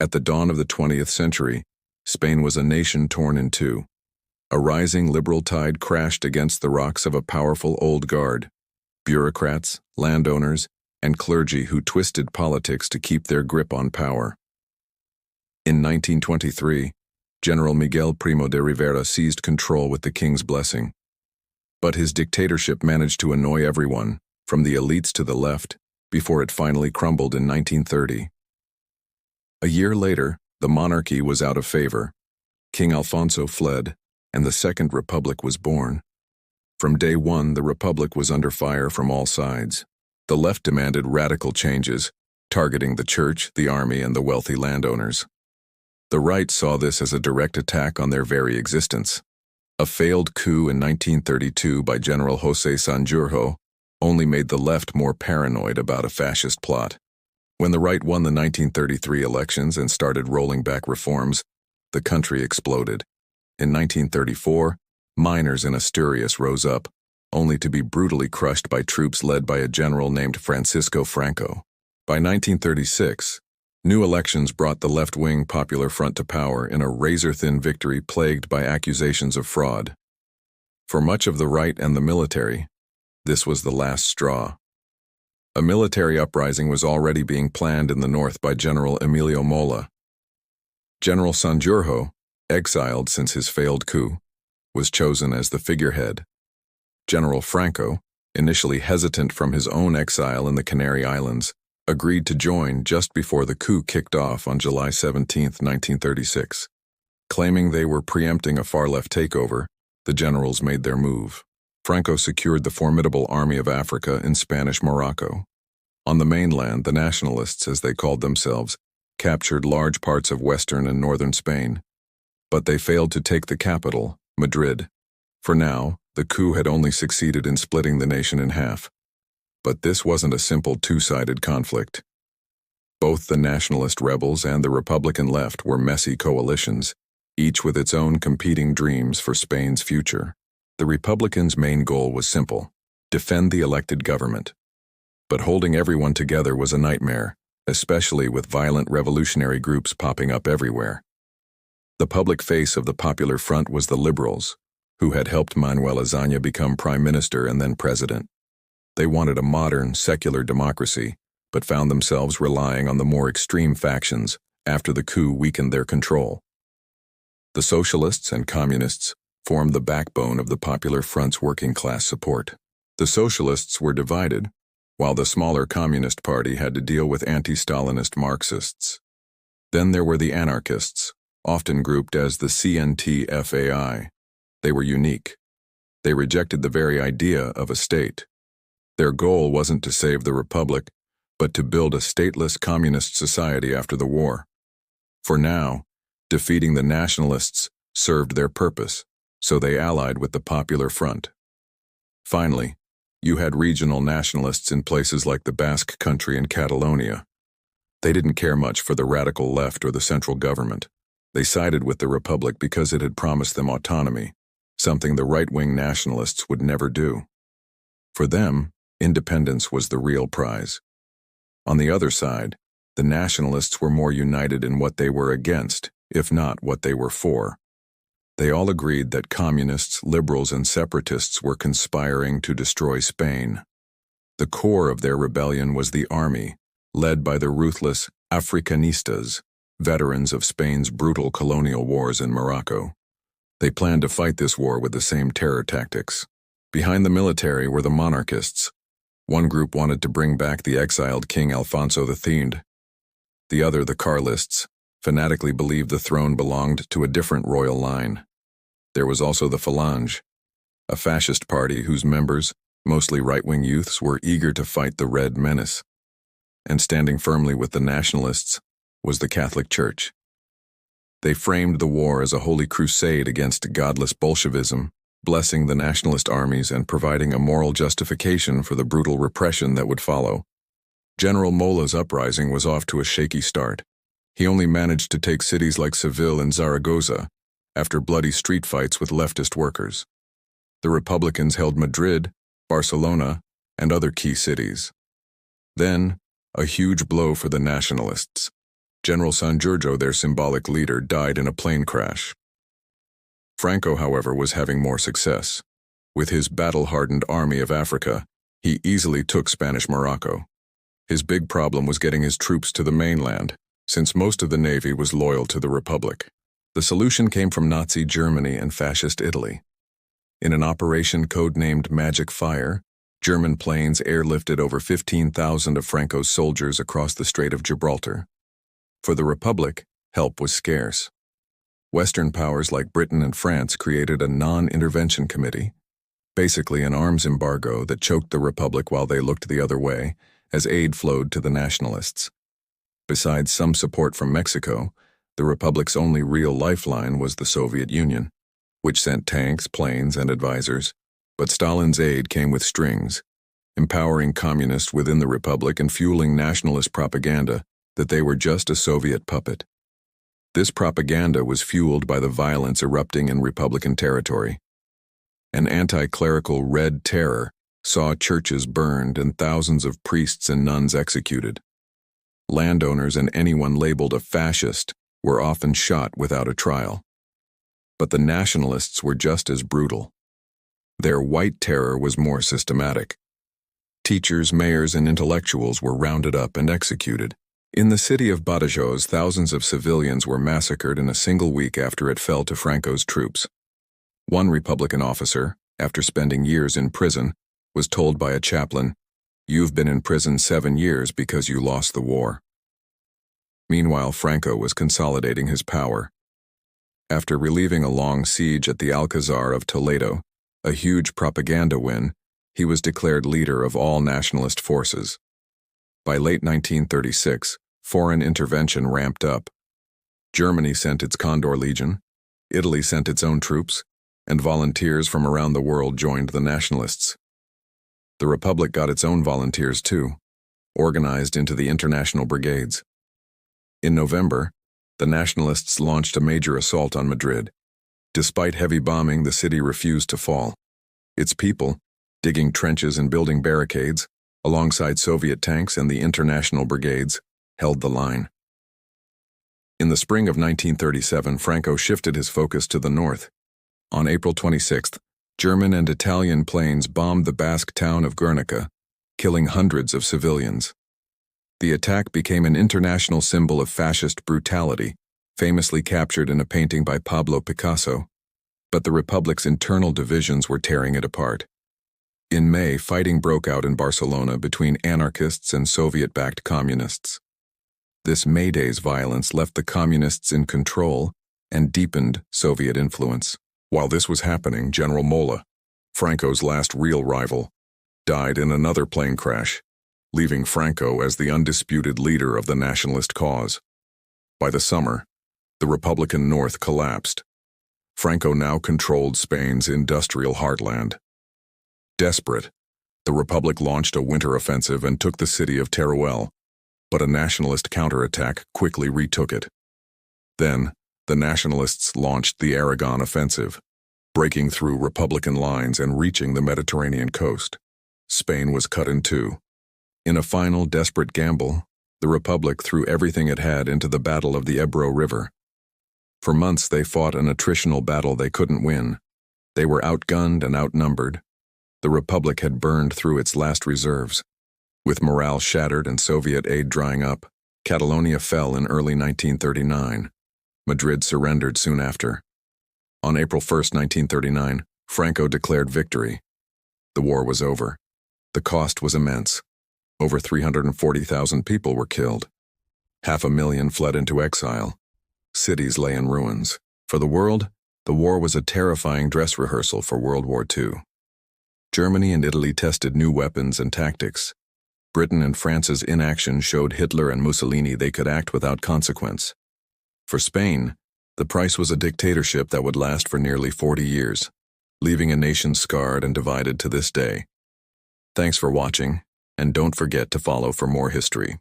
At the dawn of the 20th century, Spain was a nation torn in two. A rising liberal tide crashed against the rocks of a powerful old guard, bureaucrats, landowners, and clergy who twisted politics to keep their grip on power. In 1923, General Miguel Primo de Rivera seized control with the king's blessing. But his dictatorship managed to annoy everyone, from the elites to the left, before it finally crumbled in 1930. A year later, the monarchy was out of favor. King Alfonso fled, and the Second Republic was born. From day one, the Republic was under fire from all sides. The left demanded radical changes, targeting the church, the army, and the wealthy landowners. The right saw this as a direct attack on their very existence. A failed coup in 1932 by General José Sanjurjo only made the left more paranoid about a fascist plot. When the right won the 1933 elections and started rolling back reforms, the country exploded. In 1934, miners in Asturias rose up, only to be brutally crushed by troops led by a general named Francisco Franco. By 1936, new elections brought the left-wing Popular Front to power in a razor-thin victory plagued by accusations of fraud. For much of the right and the military, this was the last straw. A military uprising was already being planned in the north by General Emilio Mola. General Sanjurjo, exiled since his failed coup, was chosen as the figurehead. General Franco, initially hesitant from his own exile in the Canary Islands, agreed to join just before the coup kicked off on July 17, 1936. Claiming they were preempting a far-left takeover, the generals made their move. Franco secured the formidable Army of Africa in Spanish Morocco. On the mainland, the nationalists, as they called themselves, captured large parts of western and northern Spain. But they failed to take the capital, Madrid. For now, the coup had only succeeded in splitting the nation in half. But this wasn't a simple two-sided conflict. Both the nationalist rebels and the Republican left were messy coalitions, each with its own competing dreams for Spain's future. The Republicans' main goal was simple: defend the elected government. But holding everyone together was a nightmare, especially with violent revolutionary groups popping up everywhere. The public face of the Popular Front was the Liberals, who had helped Manuel Azaña become prime minister and then president. They wanted a modern, secular democracy, but found themselves relying on the more extreme factions after the coup weakened their control. The Socialists and Communists formed the backbone of the Popular Front's working-class support. The Socialists were divided, while the smaller Communist Party had to deal with anti-Stalinist Marxists. Then there were the anarchists, often grouped as the CNT-FAI. They were unique. They rejected the very idea of a state. Their goal wasn't to save the Republic, but to build a stateless communist society after the war. For now, defeating the nationalists served their purpose, so they allied with the Popular Front. Finally, you had regional nationalists in places like the Basque Country and Catalonia. They didn't care much for the radical left or the central government. They sided with the Republic because it had promised them autonomy, something the right-wing nationalists would never do. For them, independence was the real prize. On the other side, the nationalists were more united in what they were against, if not what they were for. They all agreed that communists, liberals, and separatists were conspiring to destroy Spain. The core of their rebellion was the army, led by the ruthless Africanistas, veterans of Spain's brutal colonial wars in Morocco. They planned to fight this war with the same terror tactics. Behind the military were the monarchists. One group wanted to bring back the exiled King Alfonso X. The other, the Carlists, fanatically believed the throne belonged to a different royal line. There was also the Phalange, a fascist party whose members, mostly right-wing youths, were eager to fight the Red Menace. And standing firmly with the nationalists was the Catholic Church. They framed the war as a holy crusade against godless Bolshevism, blessing the nationalist armies and providing a moral justification for the brutal repression that would follow. General Mola's uprising was off to a shaky start. He only managed to take cities like Seville and Zaragoza after bloody street fights with leftist workers. The Republicans held Madrid, Barcelona, and other key cities. Then, a huge blow for the nationalists. General San Giorgio, their symbolic leader, died in a plane crash. Franco, however, was having more success. With his battle-hardened army of Africa, he easily took Spanish Morocco. His big problem was getting his troops to the mainland, since most of the navy was loyal to the Republic. The solution came from Nazi Germany and Fascist Italy. In an operation codenamed Magic Fire, German planes airlifted over 15,000 of Franco's soldiers across the Strait of Gibraltar. For the Republic, help was scarce. Western powers like Britain and France created a non-intervention committee, basically an arms embargo that choked the Republic while they looked the other way, as aid flowed to the nationalists. Besides some support from Mexico, the Republic's only real lifeline was the Soviet Union, which sent tanks, planes, and advisors, but Stalin's aid came with strings, empowering communists within the Republic and fueling nationalist propaganda that they were just a Soviet puppet. This propaganda was fueled by the violence erupting in Republican territory. An anti-clerical Red Terror saw churches burned and thousands of priests and nuns executed. Landowners and anyone labeled a fascist were often shot without a trial. But the nationalists were just as brutal. Their White Terror was more systematic. Teachers, mayors, and intellectuals were rounded up and executed. In the city of Badajoz, thousands of civilians were massacred in a single week after it fell to Franco's troops. One Republican officer, after spending years in prison, was told by a chaplain, "You've been in prison 7 years because you lost the war." Meanwhile, Franco was consolidating his power. After relieving a long siege at the Alcazar of Toledo, a huge propaganda win, he was declared leader of all nationalist forces. By late 1936, foreign intervention ramped up. Germany sent its Condor Legion, Italy sent its own troops, and volunteers from around the world joined the nationalists. The Republic got its own volunteers too, organized into the international brigades. In November, the nationalists launched a major assault on Madrid. Despite heavy bombing, the city refused to fall. Its people, digging trenches and building barricades, alongside Soviet tanks and the international brigades, held the line. In the spring of 1937, Franco shifted his focus to the north. On April 26th, German and Italian planes bombed the Basque town of Guernica, killing hundreds of civilians. The attack became an international symbol of fascist brutality, famously captured in a painting by Pablo Picasso, but the Republic's internal divisions were tearing it apart. In May, fighting broke out in Barcelona between anarchists and Soviet-backed communists. This May Day's violence left the communists in control and deepened Soviet influence. While this was happening, General Mola, Franco's last real rival, died in another plane crash, leaving Franco as the undisputed leader of the nationalist cause. By the summer, the Republican North collapsed. Franco now controlled Spain's industrial heartland. Desperate, the Republic launched a winter offensive and took the city of Teruel, but a nationalist counterattack quickly retook it. Then, the nationalists launched the Aragon offensive, breaking through Republican lines and reaching the Mediterranean coast. Spain was cut in two. In a final desperate gamble, the Republic threw everything it had into the Battle of the Ebro River. For months they fought an attritional battle they couldn't win. They were outgunned and outnumbered. The Republic had burned through its last reserves. With morale shattered and Soviet aid drying up, Catalonia fell in early 1939. Madrid surrendered soon after. On April 1, 1939, Franco declared victory. The war was over. The cost was immense. Over 340,000 people were killed. 500,000 fled into exile. Cities lay in ruins. For the world, the war was a terrifying dress rehearsal for World War II. Germany and Italy tested new weapons and tactics. Britain and France's inaction showed Hitler and Mussolini they could act without consequence. For Spain, the price was a dictatorship that would last for nearly 40 years, leaving a nation scarred and divided to this day. Thanks for watching, and don't forget to follow for more history.